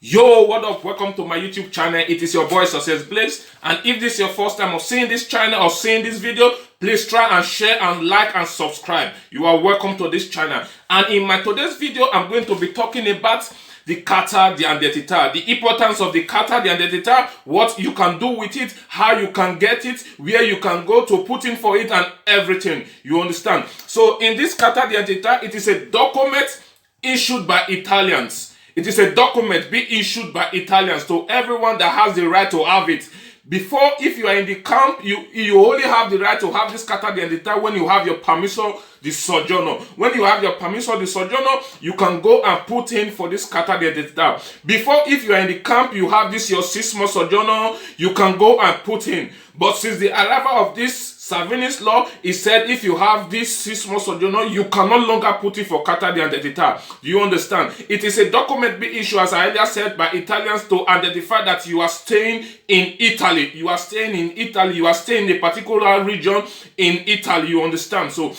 Yo, what up? Welcome to my YouTube channel. It is your boy Success Blaze, and if this is your first time of seeing this channel or seeing this video, please try and share and like and subscribe. You are welcome to this channel. And in my today's video, I'm going to be talking about the Carta, the Identita, the importance of the Carta, the Identita, what you can do with it, how you can get it, where you can go to put in for it, and everything. You understand? So in this Carta, the Identita, it is a document issued by Italians. It is a document being issued by Italians to everyone that has the right to have it. Before, if you are in the camp, you only have the right to have this Carta de Identita when you have your permesso di soggiorno. When you have your permesso di soggiorno, you can go and put in for this Carta de Identita. Before, if you are in the camp, you have this your 6 months sojourno, you can go and put in. But since the arrival of this Salvini's law, it said if you have this 6 months sojourno, you can no longer put it for Carta de Identita. Do you understand? It is a document being issued, as I earlier said, by Italians to identify that you are staying in Italy. You are staying in Italy. You are staying in a particular region in Italy. You understand? So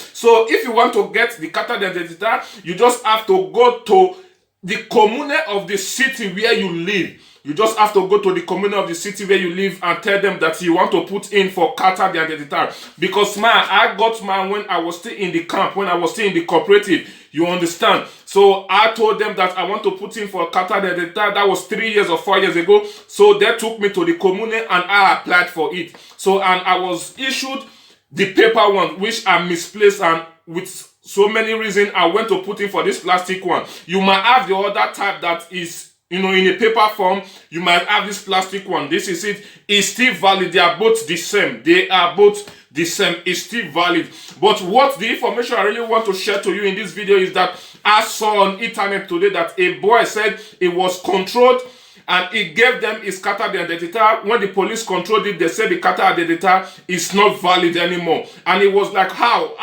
if you want to get the Carta de Identita, you just have to go to the comune of the city where you live. You just have to go to the comune of the city where you live and tell them that you want to put in for Carta de Identita. Because I got mine when I was still in the camp, when I was still in the cooperative. You understand? So I told them that I want to put in for Carta de Identita. That was 3 years or 4 years ago. So they took me to the comune and I applied for it. So and I was issued the paper one, which I misplaced, and with so many reasons I went to put in for this plastic one. You might have the other type that is, in a paper form. You might have this plastic one. This is it. It's still valid. They are both the same. They are both the same. It's still valid. But what the information I really want to share to you in this video is that I saw on internet today that a boy said it was controlled and it gave them his Carta de Identita. When the police controlled it, they said the Carta de Identita is not valid anymore. And it was like, how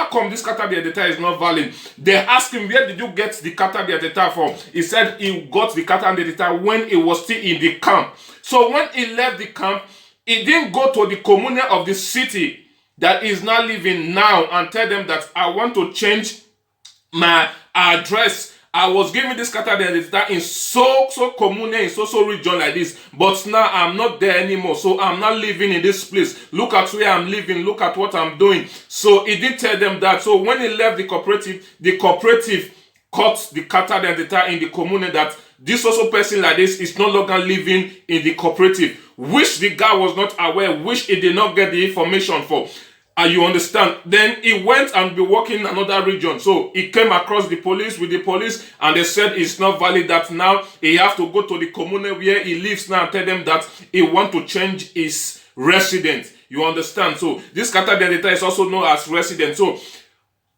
come this Carta de Identita is not valid? They asked him, where did you get the Carta de Identita from? He said he got the Carta de Identita when he was still in the camp. So when he left the camp, he didn't go to the comune of the city that is now living now and tell them that I want to change my address. I was given this Carta de Identita in so comune, in so region like this. But now I'm not there anymore. So I'm not living in this place. Look at where I'm living. Look at what I'm doing. So he did tell them that. So when he left the cooperative cut the Carta de Identita in the comune that this also person like this is no longer living in the cooperative, which the guy was not aware, which he did not get the information for. You understand? Then he went and be working in another region. So he came across the police and they said it's not valid, that now he have to go to the commune where he lives now and tell them that he want to change his residence. You understand? So this Carta de Identita is also known as residence. So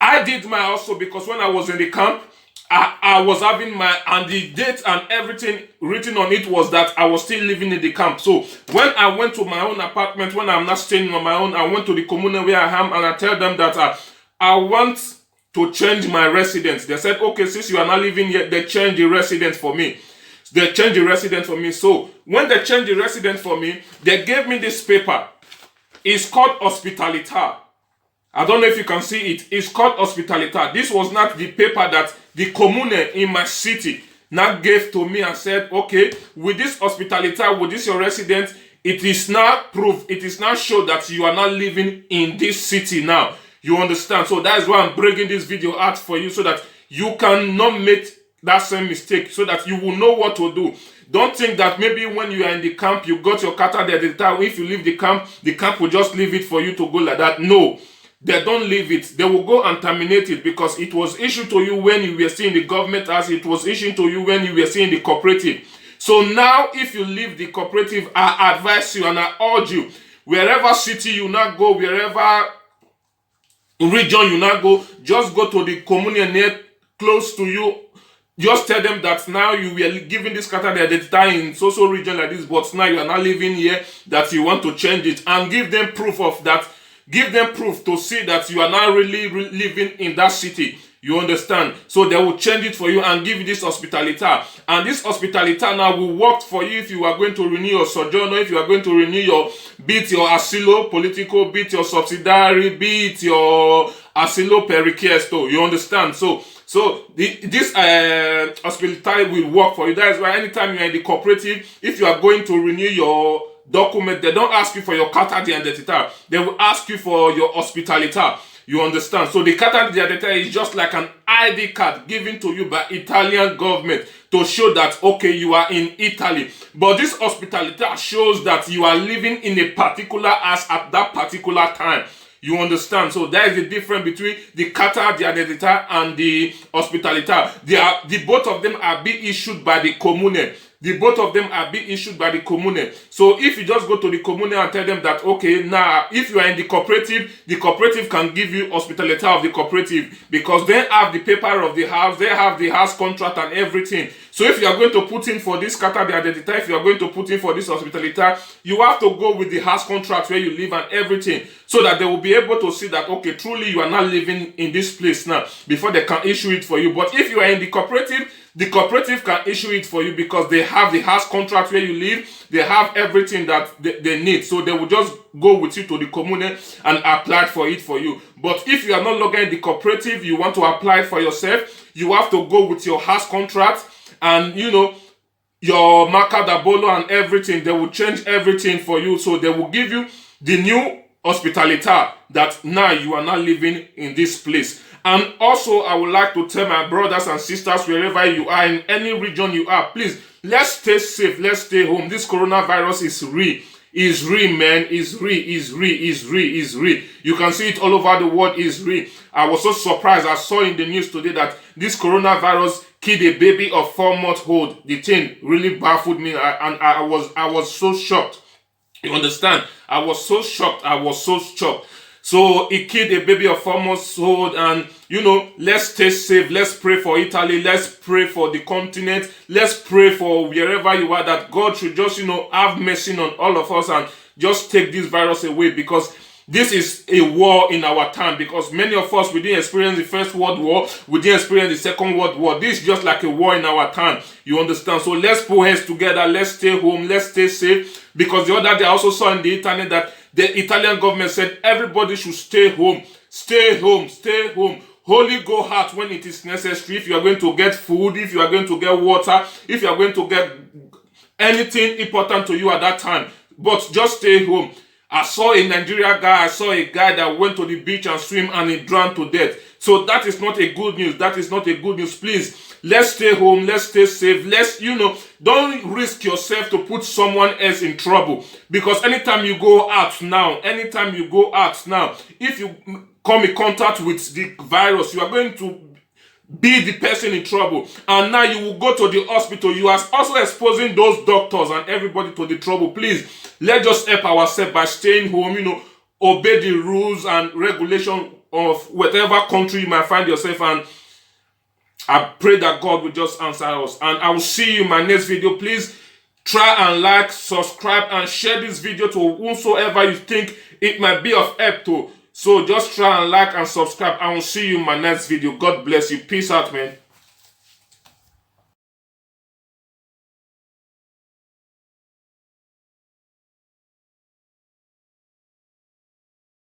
I did my also because when I was in the camp, I was having my, and the date and everything written on it was that I was still living in the camp. So when I went to my own apartment, when I'm not staying on my own, I went to the commune where I am and I tell them that I want to change my residence. They said, okay, since you are not living here, they changed the residence for me. They changed the residence for me. So when they changed the residence for me, they gave me this paper. It's called Hospitalita. I don't know if you can see it. It's called Hospitalita. This was not the paper that the commune in my city now gave to me and said, okay, with this Hospitalita, with this your residence, it is now proof, it is now show that you are not living in this city now. You understand? So that is why I'm bringing this video out for you so that you cannot make that same mistake, so that you will know what to do. Don't think that maybe when you are in the camp, you got your Carta de Identita. If you leave the camp will just leave it for you to go like that. No. They don't leave it. They will go and terminate it because it was issued to you when you were still in the government, as it was issued to you when you were still in the cooperative. So now, if you leave the cooperative, I advise you and I urge you, wherever city you now go, wherever region you now go, just go to the commune near close to you. Just tell them that now you were given this Carta de Identita in so region like this, but now you are not living here, that you want to change it, and give them proof of that. Give them proof to see that you are not really living in that city. You understand? So they will change it for you and give you this Hospitalita. And this Hospitalita now will work for you if you are going to renew your sojourn, if you are going to renew your, be it your asilo politico, be it your subsidiary, be it your asilo per requesto. You understand? So So this hospitality will work for you. That is why anytime you're in the cooperative, if you are going to renew your document, they don't ask you for your Carta de Identita. They will ask you for your hospitalita. You understand? So the Carta de Identita is just like an ID card given to you by Italian government to show that, okay, you are in Italy. But this hospitalita shows that you are living in a particular house at that particular time. You understand? So that is the difference between the Carta de Identita and the hospitalita. The both of them are being issued by the comune. The both of them are being issued by the comune. So if you just go to the comune and tell them that, okay, now if you are in the cooperative can give you hospitality of the cooperative, because they have the paper of the house, they have the house contract and everything. So if you are going to put in for this Carta de Identita, if you are going to put in for this hospitality, you have to go with the house contract where you live and everything, so that they will be able to see that, okay, truly you are not living in this place now, before they can issue it for you. But if you are in the cooperative can issue it for you because they have the house contract where you live, they have everything that they need. So they will just go with you to the commune and apply for it for you. But if you are not longer in the cooperative, you want to apply for yourself, you have to go with your house contract and, you know, your marca da bolo and everything. They will change everything for you. So they will give you the new hospitalita that now you are not living in this place. And also, I would like to tell my brothers and sisters, wherever you are, in any region you are, please, let's stay safe, let's stay home. This coronavirus is real. Is real, man. Is real, is real, is real, is real. You can see it all over the world. Is real. I was so surprised. I saw in the news today that this coronavirus killed a baby of 4 months old. The thing really baffled me, and I was so shocked. You understand? I was so shocked. I was so shocked. So it killed a baby of 4 months old, and you know, let's stay safe. Let's pray for Italy. Let's pray for the continent. Let's pray for wherever you are, that God should just, you know, have mercy on all of us and just take this virus away, because this is a war in our time. Because many of us, we didn't experience the First World War, we didn't experience the Second World War. This is just like a war in our time. You understand? So let's put heads together. Let's stay home. Let's stay safe. Because the other day I also saw on the internet that the Italian government said everybody should stay home. Stay home. Stay home. Only go out when it is necessary. If you are going to get food, if you are going to get water, if you are going to get anything important to you at that time, but just stay home. I saw a Nigerian guy, I saw a guy that went to the beach and swim and he drowned to death. So that is not a good news. That is not a good news. Please, let's stay home. Let's stay safe. Let's, you know, don't risk yourself to put someone else in trouble. Because anytime you go out now, if you come in contact with the virus, you are going to be the person in trouble. And now you will go to the hospital. You are also exposing those doctors and everybody to the trouble. Please, let's just help ourselves by staying home, you know, obey the rules and regulation of whatever country you might find yourself. And I pray that God will just answer us. And I will see you in my next video. Please try and like, subscribe, and share this video to whomsoever you think it might be of help to. So just try and like and subscribe. I will see you in my next video. God bless you. Peace out, man.